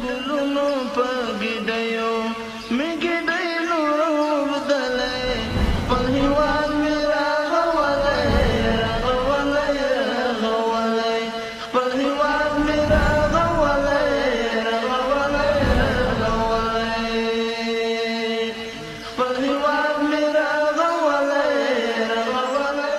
ګلونو په ګډیو مې ګډۍ نور دلې خپل هیواد مې راغولی راغولی راغولی خپل هیواد مې راغولی راغولی راغولی خپل هیواد مې راغولی راغولی راغولی.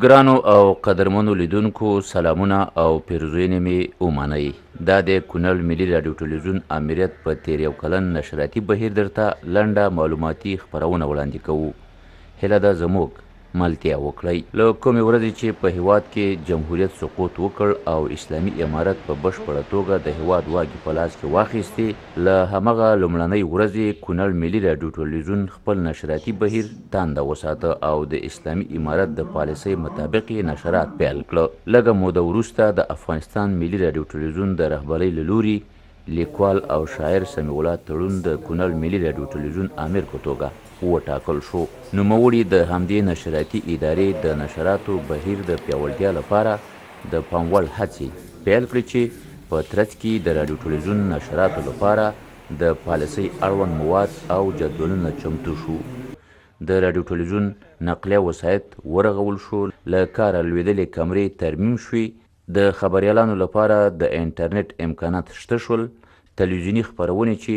ګرانو او قدرمنو لیدونکو سلامونه او پیرزوینې مې ومنئ. دا د کونړ ملي راډیو ټلویزیون امریت په تیر یو کلن نشراتي بهیر درته لنډه معلوماتي خپرونه وړاندې کوو. هیله ده زموږ ملتیا وکړئ. له کومې ورځې چې په هیواد کې جمهوریت سقوط وکړ او اسلامي امارت په بشپړه توګه د هیواد واګې په لاس کې واخیستې، له همغه لومړنۍ ورځې کونړ ملي راډیو ټلویزیون خپل نشراتي بهیر تانده وساته او د اسلامي امارت د پالیسۍ مطابق یې نشرات پیل کړه. لږه موده وروسته د افغانستان ملي راډیو ټلویزیون د رهبرۍ له لوري لیکوال او شاعر سمیع الله تړون د کونړ ملي راډیو ټلویزیون امیر په توګه وټاکل شو. نوموړي د همدې نشراتي ادارې د نشراتو بهیر د پیاوړتیا لپاره د پام وړ هڅې پیل کړې چې په ترڅ کې د راډیو ټلویزیون نشراتو لپاره د پالیسۍ اړوند مواد او جدولونه چمتو شو. د راډیو ټلویزیون نقلیه وسایط ورغول شو، له کاره لوېدلې کمرې ترمیم شوې، د خبریالانو لپاره د انټرنیټ امکانات شته شول، تلویزیوني خپرونې چې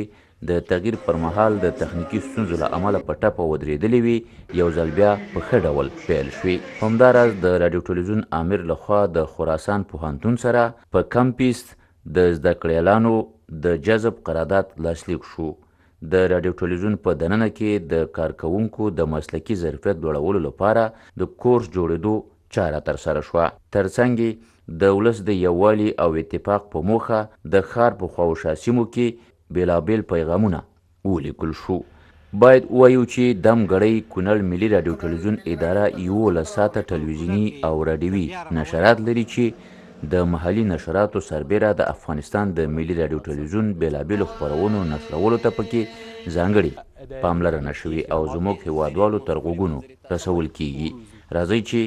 د تغییر پر مهال د تخنیکي ستونزو له امله په ټپه ودرېدلې وي یو ځل بیا په ښه ډول پیل شوې. همداراز د راډیو ټلویزیون امیر لخوا د خراسان پوهنتون سره په کم پیست د زده کړیالانو د جذب قرارداد لاسلیک شو. د راډیو ټلویزیون په دننه کې د کارکوونکو د مسلکي ظرفیت لوړولو لپاره د کورس جوړېدو چاره ترسره شوه. ترڅنګ د ولس د یووالي او اتفاق په موخه د ښار په خواوشا سیمو کې بیلابیل پیغامونه ولیکل شو. باید ووایو چې دم ګړی کونړ ملي راډیو ټلویزیون اداره 11 ساعته ټلویزیوني او راډیوي نشرات لري چې د محلي نشراتو سربیره د افغانستان د ملي راډیو ټلویزیون بیلابیلو خپرونو نشرولو ته پکې ځانګړې پاملرنه شوې او زموږ هیوادوالو تر غوږونو رسول کیږي. راځئ چې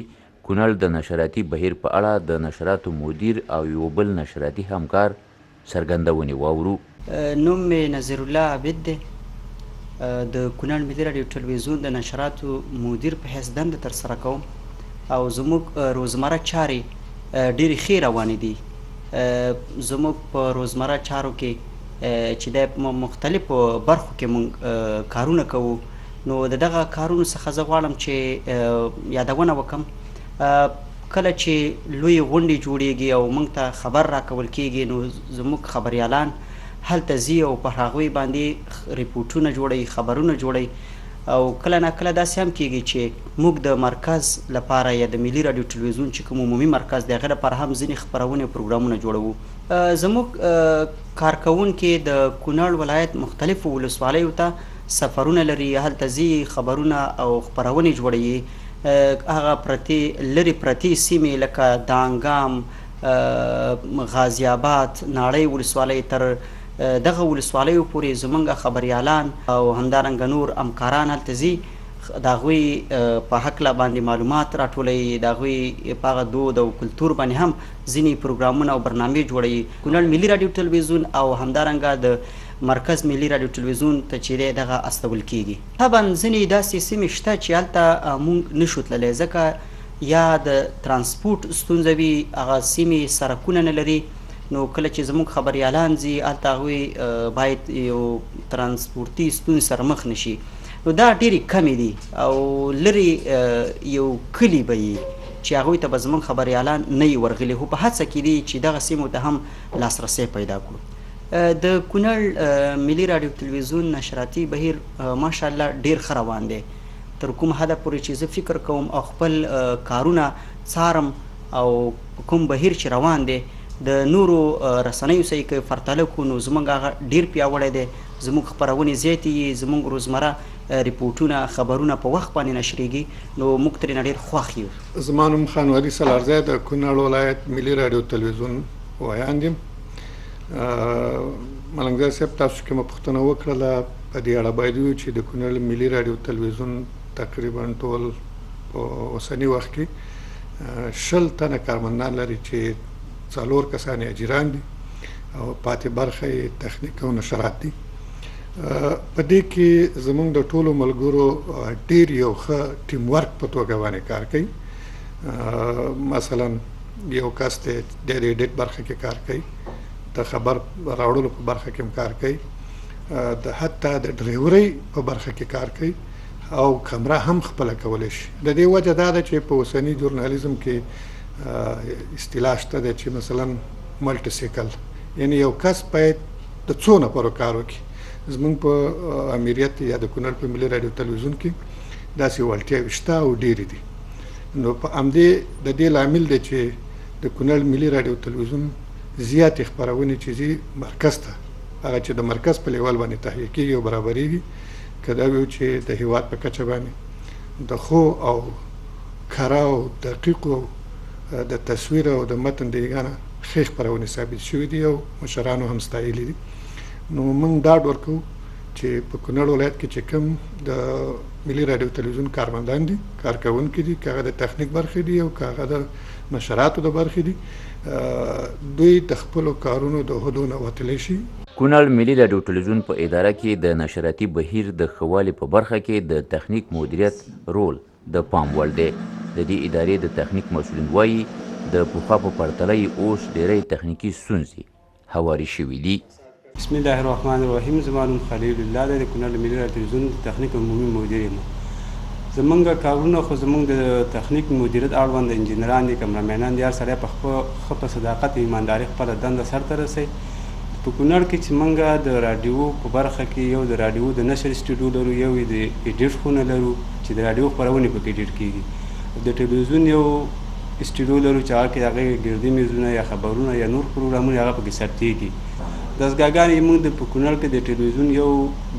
کونړ د نشراتي بهیر په اړه د نشراتو مدیر او یو بل نشراتي همکار څرګندونې واورو. نوم مې نظیر الله عابد دی. د کونړ ملي راډیو ټلویزیون د نشراتو مدیر په حیث دنده ترسره کوم او زموږ روزمره چارې ډېرې ښې روانې دي. زموږ په روزمره چارو کې چې د مختلفو برخو کې موږ کارونه کوو، نو د دغه کارونو څخه زه غواړم چې یادونه وکړم. کله چې لوی غونډې جوړیږي او موږ ته خبر راکول کیږي، نو زموږ خبریالان هلته ځي او په هغوی باندې ریپورټونه جوړوي، خبرونه جوړوي. او کله نه کله داسې هم کیږي چې موږ د مرکز لپاره یا د ملي راډیو ټلویزیون چې کوم عمومي مرکز دی هغه لپاره هم ځینې خپرونې او پروګرامونه جوړوو. زموږ کارکوونکي د کونړ ولایت مختلفو ولسوالیو ته سفرونه لري، هلته ځي، خبرونه او خپرونې جوړوي. هغه لرې پرتې سیمې لکه دانګام، غازی آباد، ناړۍ ولسوالۍ تر دغه ولسوالیو پورې زمونږ خبریالان او همدارنګه نور همکاران هلته ځي، د هغوی په هکله باندې معلومات راټولوي، د هغوی په هغه دود او کلتور باندې هم ځینې پروګرامونه او برنامې جوړوي. کونړ ملي راډیو ټلویزیون او همدارنګه د مرکز ملي راډیو ټلویزیون ته چې دی دغه استول کیږي. طبعا ځینې داسې سیمې شته چې هلته موږ نشو تللی، ځکه یا د ترانسپورټ ستونزه وي، هغه سیمې سړکونه نه لري، نو کله چې زموږ خبریالان ځي هلته هغوی باید یو ترانسپورټي ستونزې سره مخ نشي. نو دا ډېرې کمې دي او لرې یو کلي به وي چې هغوی ته به زموږ خبریالان نه وي ورغلي، خو په هڅه کې دي چې دغه سیمو ته هم لاسرسی پیدا کړو. د کونړ ملي راډیو ټلویزیون نشراتي بهیر ماشاءالله ډېر ښه روان دی، تر کوم حده پورې چې زه فکر کوم او خپل کارونه څارم او کوم بهیر چې روان دی د نورو رسنیو سره که پرتله کړو نو زموږ هغه ډېر پیاوړی دی. زموږ خپرونې زیاتې وي، زموږ روزمره ریپورټونه خبرونه په وخت باندې نشریږي، نو موږ ترېنه ډېر خوښ یو. زما نوم خان ولي سالارزی د کونړ ولایت ملي راډیو ټلویزیون ویاند یم. ملنګزی صاحب تاسو کومه پوښتنه وکړله په دې اړه باید ووایو چې د کونړ ملي راډیو ټلویزیون تقریبا ټول په اوسني وخت کې 20 تنه کارمندان لري چې 4 کسان اجیران دي او پاتې برخه یې تخنیک او نشرات دي. په دې کې زمونږ د ټولو ملګرو ډېر یو ښه ټیم ورک په توګه باندې کار کوي. مثلا یو کس دی د ایډیټ برخه کې کار کوي، د خبر راوړلو په برخه کې هم کار کوي، د حتی د ډرایورۍ په برخه کې کار کوي او کمره هم خپله کولی شي. د دې وجه دا ده چې په اوسني ژورنالیزم کې اصطلاح شته ده چې مثلا ملټي سیکل، یعنی یو کس باید د څو نفرو کار وکړي. زمونږ په امریت یا د کونړ په ملي راډیو تلویزیون کې داسې وړتیاوې شته او ډېرې دي. نو په همدې د دې لامل دی چې د کونړ ملي راډیو تلویزیون زیاتې خپرونې چې ځي مرکز ته، هغه چې د مرکز په لیول باندې تهیه کېږي او برابرېږي، که دا ویو چې د هېواد په کچه باندې د ښو او کره او دقیقو د تصویر او د متن دیګانه ښې خپرونې ثابت شوي دي او مشرانو هم ستایلي دي. نو موږ ډاډ ورکوو چې په کونړ ولایت کې چې کوم د ملي راډیو تلویزیون کارمندان دي، کارکوونکي دي، که هغه د تخنیک برخې دي او که هغه د نشراتو د برخې دي، دوی د خپلو کارونو د عهدو نه وتلی شي. کونړ ملي راډیو تلویزیون په اداره کې د نشراتي بهیر د ښه والي په برخه کې د تخنیک مدیریت رول د پام وړ دی. د دې ادارې د تخنیک مسؤلین وایي د پخوا په پرتله اوس ډېری تخنیکي ستونزې هواري شوي دي. بسم الله الرحمن الرحیم. زما نوم خلیل الله دی، د کونړ ملي راډیو تلویزیون تخنیک عمومي مدیر یم. زمونږ کارونه خو زمونږ د تخنیک مدیریت اړوند انجینران دي، کمرامینان دي، هر سړی په ښه په صداقت او ایمانداري خپله دنده سرته رسوي. په کونړ کې چې موږ د راډیو په برخه کې یو د راډیو د نشر سټوډیو لرو، یو د ایډیټ خونه لرو چې د راډیو خپرونې پکې ایډیټ کېږي. د ټلویزیون یو سټوډیو لرو چې هغه کې هغې ګردي میزونه یا خبرونه یا نور پروګرامونه هغه پکې ثبتېږي. دستګاهګانې موږ د په کونړ کې د ټلویزیون یو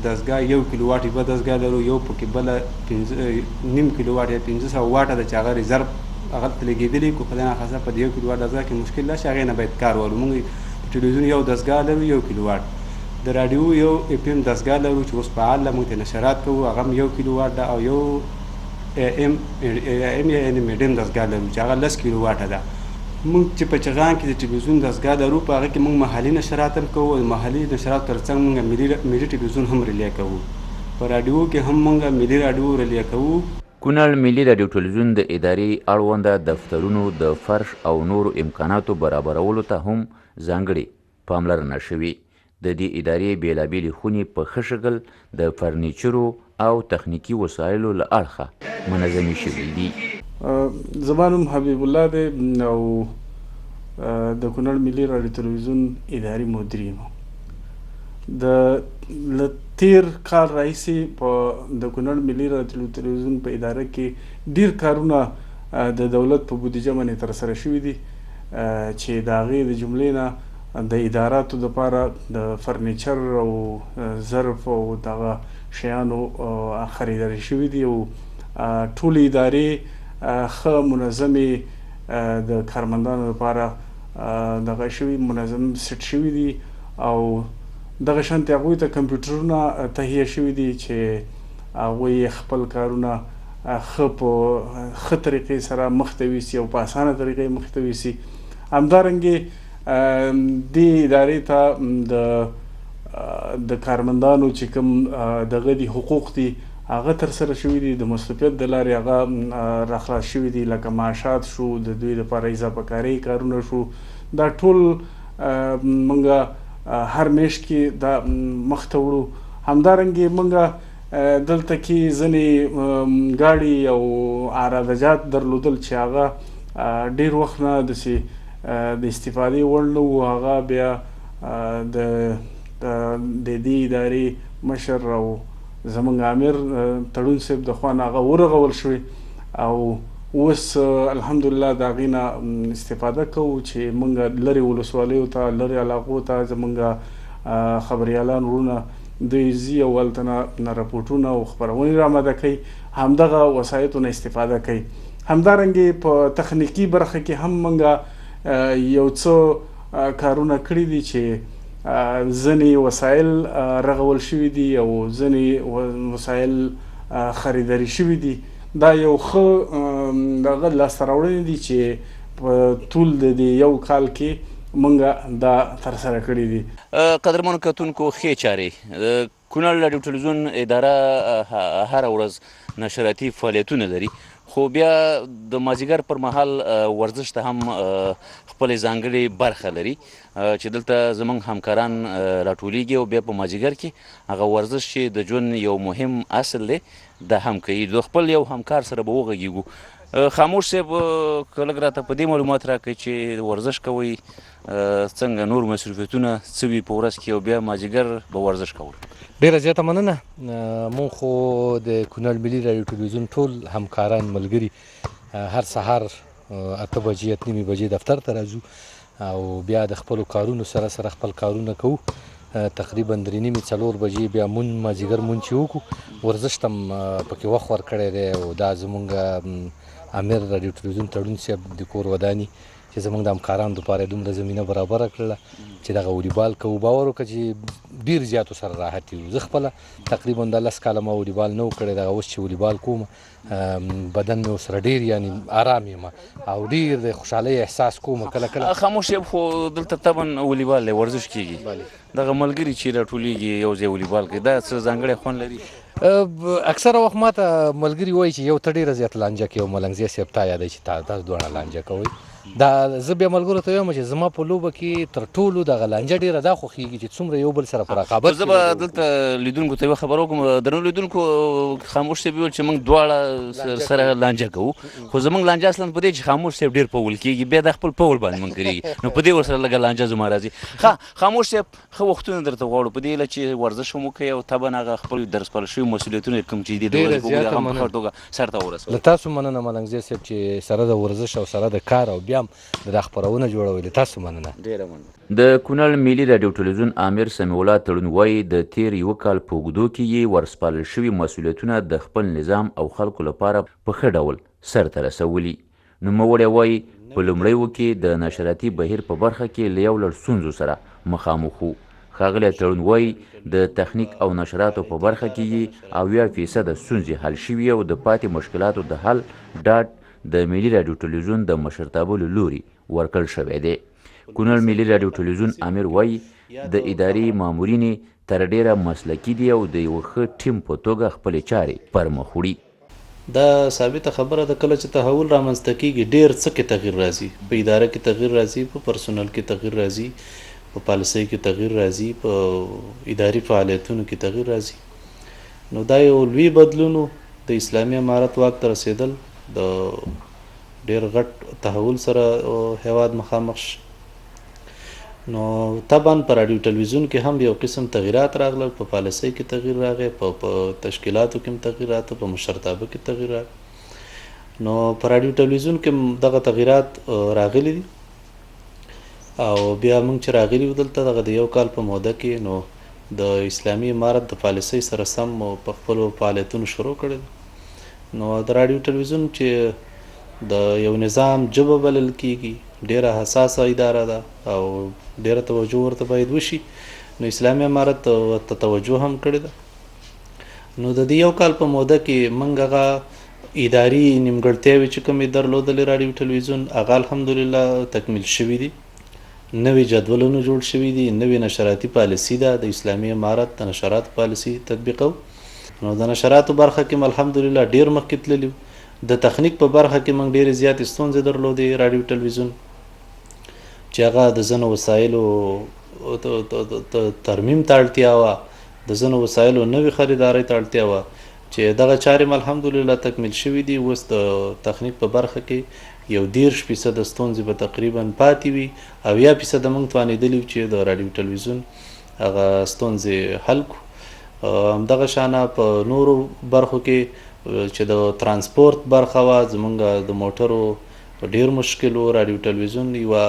دستګاه 1 کیلو واټ یوه دستګاه لرو، یو پکې بله 5.5 کیلو واټ یا 500 واټه ده چې هغه ریزرو هغه ته لګېدلي، خو خدای ناخواسته په د 1 کیلو واټ دستګاه کې مشکل راشي، هغې نه باید کار والو. موږ ټلویزیون یو دستګاه لرو 1 کیلو واټ، د راډیو یو FM دستګاه لرو چې اوس فعال ده، موږ ته نشرات کوو، هغه هم 1 کیلو واټ ده، او یو AM یعنې میډیم دستګاه لرو چې هغه 10 کیلو واټه ده. موږ چې په چغان کې د ټلویزیون دستګاه لرو، په هغه کې موږ محلي نشرات هم کوو، او محلي نشرات ترڅنګ موږ ملي ټلویزیون هم ریلې کوو. په راډیو کې هم موږ ملي راډیو ریلې کوو. کونړ ملي راډیو تلویزیون د ادارې اړونده دفترونو د فرش او نورو امکاناتو برابرولو ته هم ځانګړې پاملرنه شوې. د دې ادارې بېلابېلې خونې په ښه شکل د فرنیچرو او تخنیکي وسایلو له اړخه منظمې شوي دي. زما نوم حبیب الله دی او د کونړ ملي راډیو تلویزیون اداري مدیر یم. له تیر کال راهیسې په د کونړ ملي راډیو تلویزیون په اداره کې ډېر کارونه د دولت په بودیجه باندې ترسره شوي دي چې د هغې د جملې نه د اداراتو دپاره د فرنیچر او ظرف او دغه شیانو خریداري شوي دي او ټولې ادارې ښه منظمې د کارمندانو لپاره دغه شوي منظم سیټ شوي دي او دغه شانتې هغوی ته کمپیوټرونه تهیه شوي دي چې هغوی خپل کارونه ښه په ښه طریقې سره مخته یوسي او په اسانه طریقې مخته یوسي. همدارنګې دې ادارې ته د کارمندانو چې کوم دغه دي حقوق دي هغه ترسره شوي دي، د مصروفیت د لارې هغه راخلاص شوي دي، لکه معاشات شو، د دوی لپاره اضافه کاري کارونه شو. دا ټول موږ هر میاشت کې دا مخته وړو. همدارنګې موږ دلته کې ځینې ګاډي او عراده جات درلودل چې هغه ډېر وخت نه داسې د استفادې وړ نه وو. هغه بیا د دې ادارې مشر او زمونږ امیر تړون صاحب د خوا نه هغه ورغول شوې او اوس الحمدلله د هغې نه استفاده کوو چې موږ لرې ولسوالیو ته لرې علاقو ته زمونږ خبریالان وروڼه دوی ځي او هلته نه راپورټونه او خپرونې رامده کوي، همدغه وسایطو نه استفاده کوي. همدارنګې په تخنیکي برخه کې هم موږ یو څه کارونه کړي دي چې ځینې وسایل رغول شوي دي او ځینې وسایل خریداري شوي دي. دا یو ښه دغه لاسته راوړنې دي چې په طول د دې یو کال کې موږ دا ترسره کړي دي. قدرمنو کتونکو ښې چارې کونړ راډیو ټلویزیون اداره هره ورځ نشراتي فعالیتونه لري، خو بیا د مازدیګر پر مهال ورزش ته هم خپلې ځانګړې برخه لري چې دلته زموږ همکاران راټولیږي او بیا په مازدیګر کې هغه ورزش چې د ژوند یو مهم اصل دی دا هم کوي. د خپل یو همکار سره به وغږیږو. خاموش صاحب که لږ راته په دې معلومات راکړئ چې ورزش کوئ څنګه نور مصروفیتونه څه وي په ورځ کې او بیا مازدیګر به ورزش کوئ؟ ډیره زیاته مننه. مونږ خو د کونړ ملي راډیو ټلویزیون ټول همکاران ملګري هر سهار 8 بجې 8:30 بجې دفتر ته راځو او بیا د خپلو کارونو سره سره خپل کارونه کوو. تقریبا 3:30 4 بجې بیا مازدیګر مونږ چې وکړو ورزش ته پکې وخت ورکړی دی او دا زمونږ امیر راډیو ټلویزیون تړون صاحب د کور وداني چې زمونږ د همکارانو دپاره دومره زمینه برابره کړله چې دغه ولیبال کوو. باور وکړه چې ډېر زیاتو سره راحت یو. زه خپله تقریبا د 10 کاله ما ولیبال نه و کړی، دغه اوس چې ولیبال کوم بدن مې ورسره ډېر یعنې ارام یم او ډېر د خوشحالۍ احساس کوم کله کله. خاموش صاحب خو دلته طبعا ولیبال دی ورزش کیږي، دغه ملګري چې راټولیږي یو ځای ولیبال کوي دا څه ځانګړی خوند لري؟ اکثره وخت ماته ملګري وایي چې یو ته ډېره زیات لانجه کوي او ملنګزی صاحب تا یادوي چې تاسو دواړه لانجه کوئ. دا زه بیا ملګرو ته وایم چې زما په لوبه کې تر ټولو دغه لانجه ډېره دا خوښېږي چې څومره یو بل سره په رقابت. زه به دلته لیدونکو ته یوه خبره وکړم، درنو لیدونکو خاموش صاحب ویل چې موږ دواړه سره لانجه کوو، خو زموږ لانجه اصلا په دې چې خاموش صاحب ډېر پول کېږي بیا د خپل پول باندې موږ کړېږي نو په دې ورسره لږه لانجه زما راځي. خاموش صاحب ښه وختونه درته غواړو په دې هیله چې ورزش هم وکړئ او طبعا هغه خپل درسپارل شوي مسؤلیتونه کوم چې دي د ورځې په اوږدو هغه په ښه توګه سرته ورسوئ. له تاسو مننه ملنګزی صاحب چې سره د ورزش او سره د کار او بیا هم د خپرونه جوړوي. له تاسو مننه. ډېره مننه. د کونړ ملي راډیو ټلویزیون امیر سمیع الله تړون وایي د تیر یو کال په اوږدو کې یې ورسپارل شوي مسؤلیتونه د خپل نظام او خلکو لپاره په ښه ډول سرته رسولي. نوموړی وایي په لومړیو کې د نشراتي بهیر په برخه کې له یو لړ ستونزو سره مخامخ وو. ښاغلی تړون وایي د تخنیک او نشراتو په برخه کې یې 80% ستونزې حل شوي او د پاتې مشکلاتو د حل ډاډ د ملي راډیو ټلویزیون د مشرتابه له لوري ورکړل شوی دی. کونړ ملي راډیو ټلویزیون امیر وایي د ادارې مامورین تر ډیره مسلکي دي او د یو ښه ټیم په توګه خپلې چارې پر مخ وړي. دا ثابته خبره ده کله چې تحول رامنځته کیږي ډیر څه کې تغیر راځي، په اداره کې تغیر راځي، په پرسونل کې تغیر راځي، په پالیسۍ کې تغیر راځي، په اداري فعالیتونو کې تغیر راځي. نو دا یو لوی بدلون د اسلامي امارت واک ته رسېدل د ډیر غټ تحول سره هیواد مخامخ شي. نو طبعا په راډیو ټلویزیون کې هم یو قسم تغیرات راغلل، په پالیسۍ کې تغیر راغی، په تشکیلاتو کې هم تغیرات، په مشرتابه کې تغیر راغی. نو په راډیو ټلویزیون کې دغه تغیرات راغلي دي او بیا موږ چې راغلي وو دلته دغه د یو کال په موده کې نو د اسلامي امارت د پالیسۍ سره سم په خپلو فعالیتونو شروع کړل. نو د راډیو ټلویزیون چې د یو نظام ژبه بلل کیږي ډیره حساسه اداره ده او ډیره توجه ورته باید وشي، نو اسلامي امارت ته توجه هم کړې ده. نو د دې یو کال په موده کې موږ هغه اداري نیمګړتیاوې چې کومې درلودلې راډیو ټلویزیون هغه الحمدلله تکمیل شوي دي، نوي جدولونه جوړ شوي دي، نوي نشراتي پالیسي ده د اسلامي امارت د نشرات پالیسي تطبیقو. نو د نشراتو برخه کې الحمدلله ډیر مخکې تللي. د تخنیک په برخه کې موږ ډېرې زیاتې ستونزې درلودې راډیو ټلویزیون چې هغه د ځینو وسایلو ترمیم ته اړتیا وه، د ځینو وسایلو نوې خریدارۍ ته اړتیا وه چې دغه چارې الحمدلله تکمیل شوي دي. اوس د تخنیک په برخه کې 10% ستونزې به تقریبا پاتې وي، 80% موږ توانېدلي چې د راډیو ټلویزیون هغه ستونزې حل کړو. همدغه شانه په نورو برخو کې چې د ترانسپورت برخه وه زمونږ د موټرو ډیر مشکل و. راډیو ټلویزیون یوه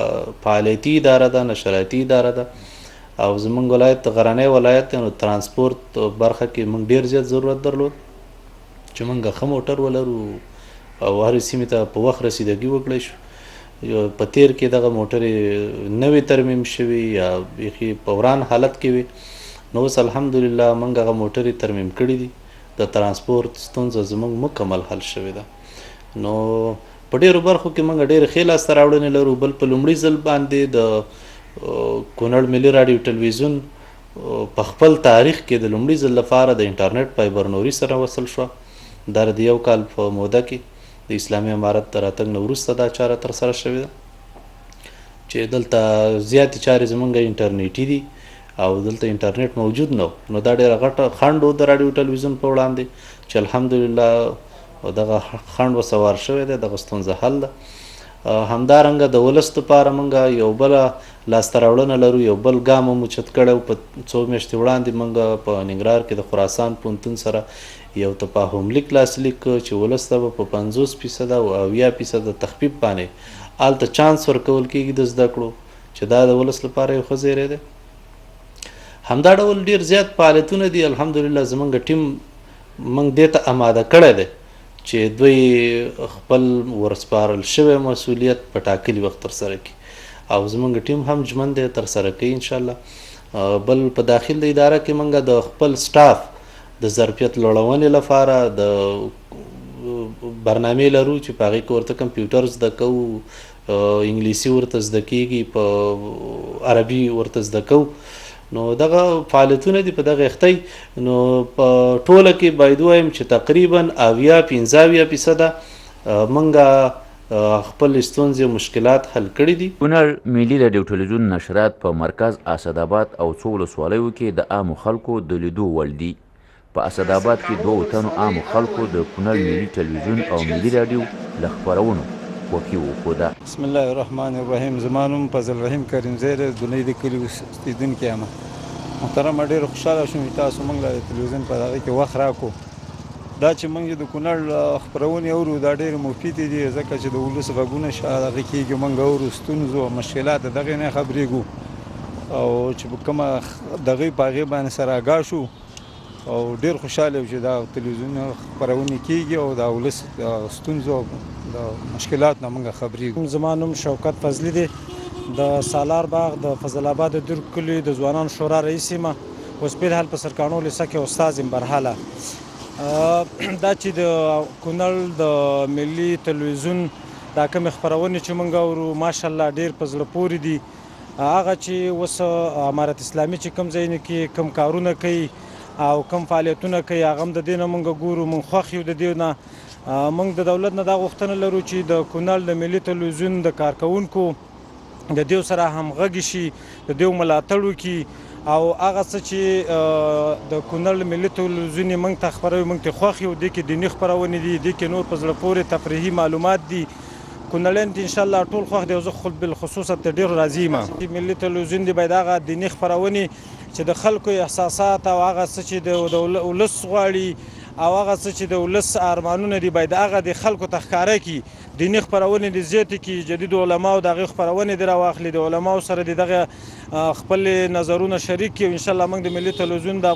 فعالیتي اداره ده، نشراتي اداره ده او زمونږ ولایت د غرنی ولایت دی نو ترانسپورت برخه کې موږ ډیر زیات ضرورت درلود چې موږ ښه موټر ولرو او هرې سیمې ته په وخت رسیدګي وکړی شو. په تیر کې دغه موټرې نوې ترمیم شوي یا بیخي په وران حالت کې وي، نو اوس الحمدلله موږ هغه موټرې ترمیم کړي دي. د ترانسپورت ستونزه زموږ مکمل حل شوې ده. نو په ډېرو برخو کې موږ ډېرې ښې لاسته راوړنې لرو. بل په لومړي ځل باندې د کونړ ملي راډیو ټلویزیون په خپل تاریخ کې د لومړي ځل لپاره د انټرنیټ فایبر نوري سره وصل شوه. دا د یو کال په موده کې د اسلامي امارت د راتګ نه وروسته دا چاره ترسره شوې ده چې دلته زیاتې چارې زموږ انټرنیټي دي او دلته انټرنیټ موجود نه و. نو دا ډېره غټه خنډ و د راډیو ټلویزیون په وړاندې چې الحمدلله دغه خنډ وسوار شوی دی، دغه ستونزه حل ده. همدارنګه د ولس لپاره موږ یو بله لاسته راوړنه لرو، یو بل ګام مو چت کړی. په څو میاشتې وړاندې موږ په ننګرهار کې د خراسان پوهنتون سره یو تفاهم لیک لاسلیک کړ چې ولس ته به په 50% او 80% تخفیف باندې هلته چانس ورکول کېږي د زده کړو، چې دا د ولس لپاره یو ښه زیری دی. همدا ډول ډېر زیات فعالیتونه دي. الحمدلله زموږ ټیم موږ دې ته اماده کړی دی چې دوی خپل ورسپارل شوی مسؤلیت په ټاکلي وخت ترسره کړي او زموږ ټیم هم ژمن دی ترسره کوي انشاءالله. بل په داخل د اداره کې موږ د خپل سټاف د ظرفیت لوړونې لپاره د برنامې لرو چې په هغې کې ورته کمپیوټر زده کوو، انګلیسي ورته زده کېږي، په عربي ورته زده کوو. نو دغه فعالیتونه دي په دغه اختی. نو په ټوله کې باید ووایم چې تقریبا 85% موږ خپل ستونزې او مشکلات حل کړي دي. کونړ ملي راډیو ټلویزیون نشرات په مرکز اسداباد او څو ولسوالیو کې د عامو خلکو د لیدو وړ دي. په اسداباد کې 2 تنو عامو خلکو د کونړ ملي ټلویزیون او ملي راډیو له خپرونو خوښي وښوده. بسم الله الرحمن الرحیم. زما نوم فضل رحیم کریمزی دی، دونۍ د کلي اوسېدونکی یم. محترمه ډېر خوشحاله شوم چې تاسو موږ له تلویزیون په هغې کې وخت راکړو. دا چې موږ د کونړ خپرونې اورو دا ډېرې مفیدې دي، ځکه چې د ولس غږونه هغې کېږي موږ اورو، ستونزو او مشکلات د دغې نه خبرېږو او چې کومه دغې په هغې باندې سره آګاه شو او ډېر خوشحاله یو چې دا تلویزیون خپرونې کېږي او د ولس د ستونزو د مشکلات نه موږ خبرېږو. زما نوم شوکت فضلي دی، د سالار باغ د فضل آباد د در کلي د ځوانانو شورا رئیس یم. اوس فلحال په سرکاڼو لیسه کې استاد یم برحاله. دا چې د کونړ د ملي تلویزیون دا کومې خپرونې چې موږ اورو ماشاءالله ډېر په زړه پورې دي. هغه چې اوس امارت اسلامي چې کوم ځایونه کې کوم کارونه کوي او کوم فعالیتونه کوي هغه هم د دې نه موږ ګورو، موږ خوښ یو د دې نه. موږ د دولت نه دا غوښتنه لرو چې د کونړ د ملي تلویزیون د کارکوونکو د دې سره همغږي شي، د دې ملاتړ وکړي او هغه څه چې د کونړ ملي تلویزیون موږ ته خپروي موږ ته خوښ یو. دې کې دیني خپرونې دي، دې کې نور په زړه پورې تفریحي معلومات دي. کونړیان دي انشاءالله ټول خوښ دی او زه بالخصوص ته ډېر راضي یم. ملي تلویزیون دی باید هغه دیني خپرونې چې د خلکو احساسات او هغه څه چې د ولس غواړي او هغه څه چې د ولس ارمانونه دي باید هغه د خلکو ته ښکاره کړي. دیني خپرونې دې زیاتې کړي، جدید علماو د هغې خپرونې دې راواخلي، د علماو سره د دغه خپل نظرونه شریک کړي. انشاءالله موږ د ملي تلویزیون د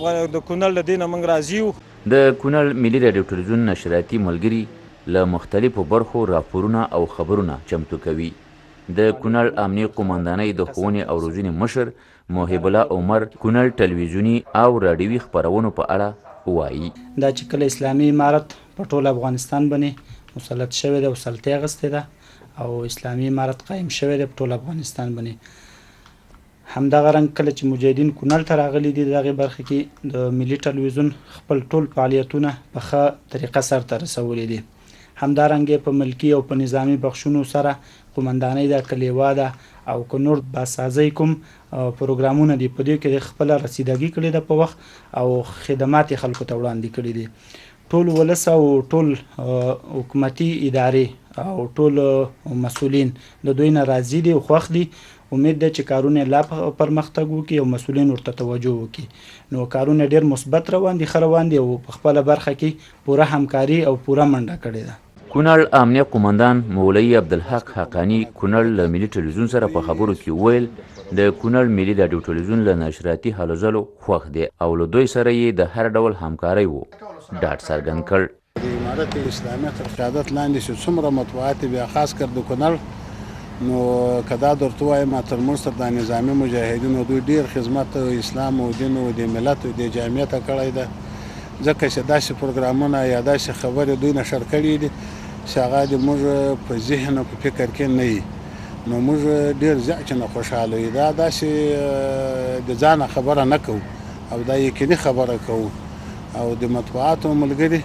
کونړ له دې نه موږ راضي یو. د کونړ ملي راډیو ټلویزیون نشراتي ملګري له مختلفو برخو راپورونه او خبرونه چمتو کوي. د کونړ امنیه قومندانۍ د ښوونې او روزنې مشر محب الله عمر کونړ ټلویزیوني او راډیوي خپرونو په اړه وایي. دا چې کله اسلامي امارت په ټول افغانستان باندې مسلط شوی دی او سلطې اخیستې ده او اسلامي امارت قایم شوی دی په ټول افغانستان باندې، همدغه رنګ کله چې مجاهدین کونړ ته راغلي دي دغې برخه کې د ملي ټلویزیون خپل ټول فعالیتونه په ښه طریقه سرته رسولي دي. همدارنګه په ملکي او په نظامی بخشونو سره قومندانۍ ده، کلیوا ده او که نور باسازۍ کوم پروګرامونه دي په دې کې خپله رسیدګي کړې ده په وخت او خدمات یې خلکو ته وړاندې کړي دي. ټول ولس او ټول حکومتي ادارې او ټول مسؤلین د دوی نه راضي دي او خوښ دي. امید ده چې کارونه لا پرمختګ وکړي او مسؤلین ورته توجه وکړي. نو کارونه ډېر مثبت روان دي، ښه روان دي او په خپله برخه کې پوره همکاري او پوره منډه کړې ده. کونړ امنیه قومندان مولوي عبدالحق حقانی کونړ له ملي ټلویزیون سره په خبرو کې وویل د کونړ ملي راډیو ټلویزیون له نشراتي هلو ځلو خوښ دی او له دوی سره یې د هر ډول همکارۍ ډاډ څرګند کړ. د امارت اسلامي تر قیادت لاندې چې څومره مطبوعات بیا خاص کر د کونړ نو که دا درته وایم ترمنځ تر د نظامي مجاهدینو دوی ډېر خدمت اسلام او دین او د ملت او د جامعیت کړی ده، ځکه چې داسې پروګرامونه یا داسې خبرې دوی نشر کړي دي چې هغه د موږ په ذهن او په فکر کې نه وي نو موږ ډېر زیات چې نه خوشحاله یو دا داسې د ځانه خبره نه کوو او دا یقیني خبره کوو او د مطبوعاتو ملګري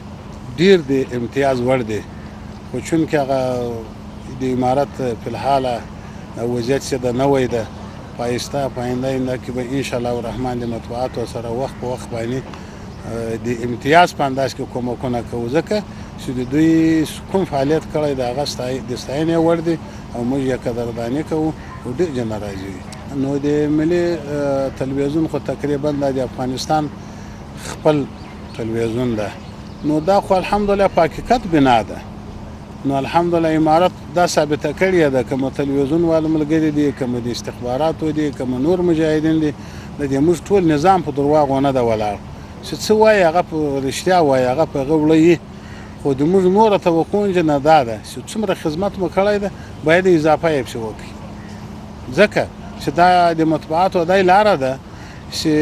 ډېر د امتیاز وړ دی خو چونکې هغه د امارت فی الحال وضعیت چې د نوی ده په آیسته په آینده کې به انشاءالله الرحمن د مطبوعاتو سره وخت په وخت باندې د امتیاز په انداز کې کومکونه کوو ځکه چې د دوی کوم فعالیت کړی د هغه د ستاینې وړ دی او موږ یې قدرداني کوو او ډېر جن راځي نو د ملي تلویزیون خو تقریبا د افغانستان خپل تلویزیون ده نو دا خو الحمدلله په حقیقت بنا ده نو الحمدلله امارت دا ثابته کړې ده کوم تلویزیون والو ملګري دي کوم د استخباراتو دي کوم نور مجاهدین دي د دې موږ ټول نظام په درواغو نه ده ولاړ چې څه وایي هغه په رښتیا وایي هغه په هغه وړه خو د موږ نوره توقع نه دا ده چې څومره خدمت مو کړی ده باید اضافه یې پسې وکړي ځکه چې دا د مطبوعاتو دا لاره ده چې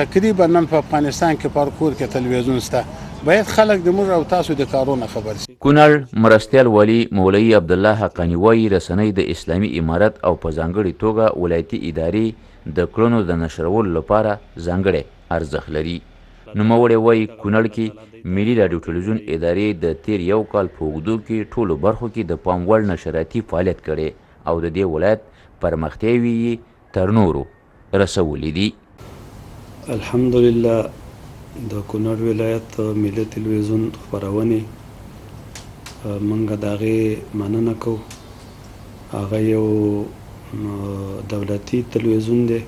تقریبا نن په افغانستان کې په هر کور کې تلویزیون شته باید خلک د موږ او تاسو د کارونه خبر شي کونړ مرستیال والي مولوي عبدالله حقانی وایي رسنۍ د اسلامي امارت او په ځانګړې توګه ولایتي ادارې د کړنو د نشرولو لپاره ځانګړی ارزښت لري نوموړی وایي کونړ کې ملي راډیو ټلویزیون ادارې د تیر یو کال په اوږدو کې ټولو برخو کې د پام وړ نشراتي فعالیت کړی او د دې ولایت پرمختیاوې یې تر نورو رسولي دي الحمدلله د کونړ ولایت ملي تلویزیون خپرونې موږ د هغې مننه کوو هغه یو دولتي تلویزیون دی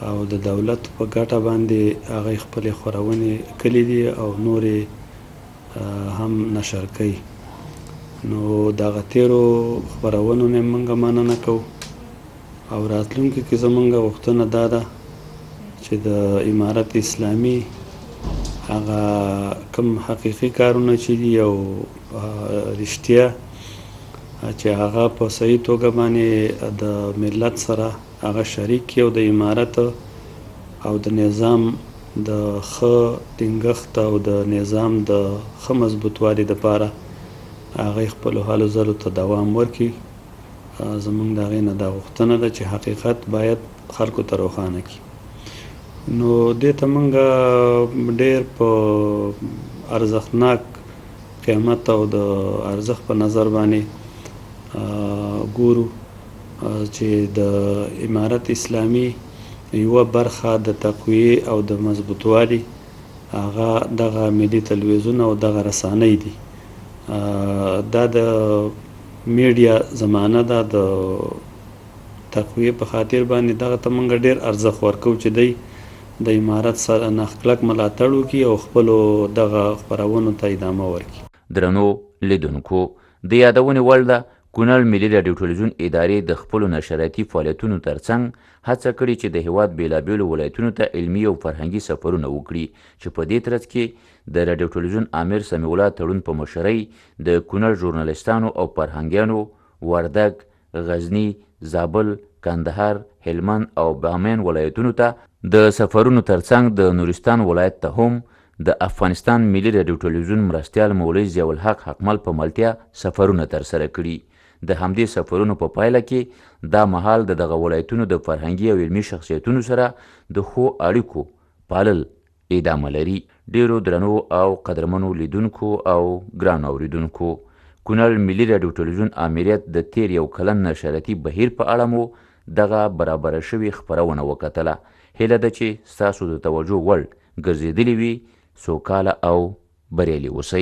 او د دولت په ګټه باندې هغه خپلې خپرونې کړي دي او نورې هم نشر کوي نو دغه تیرو خپرونو نه موږ مننه کوو او راتلونکي کې زموږ غوښتنه دا ده چې د امارت اسلامي هغه کوم حقیقي کارونه چې دي او رښتیا چې هغه په صحیح توګه باندې د ملت سره هغه شریک کړي او د امارت او د نظام د ښه ټینګښت او د نظام د ښه مضبوطوالي دپاره هغه خپلو هلو ځلو ته دوام ورکړي زموږ د هغې نه دا غوښتنه ده چې حقیقت باید خلکو ته روښانه کړي نو دې ته موږ ډېر په ارزښتناک قیمت او د ارزښت په نظر باندې ګورو چې د امارت اسلامي یوه برخه د تقویې او د مضبوطوالي هغه دغه ملي تلویزیون او دغه رسانۍ دي دا د میډیا زمانه ده د تقویې په خاطر باندې دغه ته موږ ډېر ارزښت ورکوو چې دی د امارت سره ناخکلک ملاتړ وکړي او خپلو دغه خپرونو ته ادامه ورکړي درنو لیدونکو د یادونې وړ ده کونړ ملي راډیو ټلویزیون ادارې د خپلو نشراتي فعالیتونو ترڅنګ هڅه کړې چې د هیواد بېلابېلو ولایتونو ته علمي او فرهنګي سفرونه وکړي چې په دې ترڅ کې د راډیو ټلویزیون امیر سمیع الله تړون په مشرۍ د کونړ ژورنالیستانو او فرهنګیانو وردګ غزني زابل کندهار هلمند او بامیان ولایتونو ته د سفرونو ترڅنګ د نورستان ولایت ته هم د افغانستان ملي راډیو ټلویزیون مرستیال مولوي ضیاء الحق حقمل په ملتیا سفرونه ترسره کړي د همدې سفرونو په پایله کې دا مهال د دغه ولایتونو د فرهنګي او علمي شخصیتونو سره د ښو اړیکو پالل ادامه لري ډیرو درنو او قدرمنو لیدونکو او ګرانو اوریدونکو کونړ ملي راډیو ټلویزیون امریت د تیر یو کلن نشراتي بهیر په اړه مو دغه برابره شوې خپرونه وکتله هیله ده چې ستاسو د توجه وړ ګرځېدلې وي سوکاله او بریالي اوسئ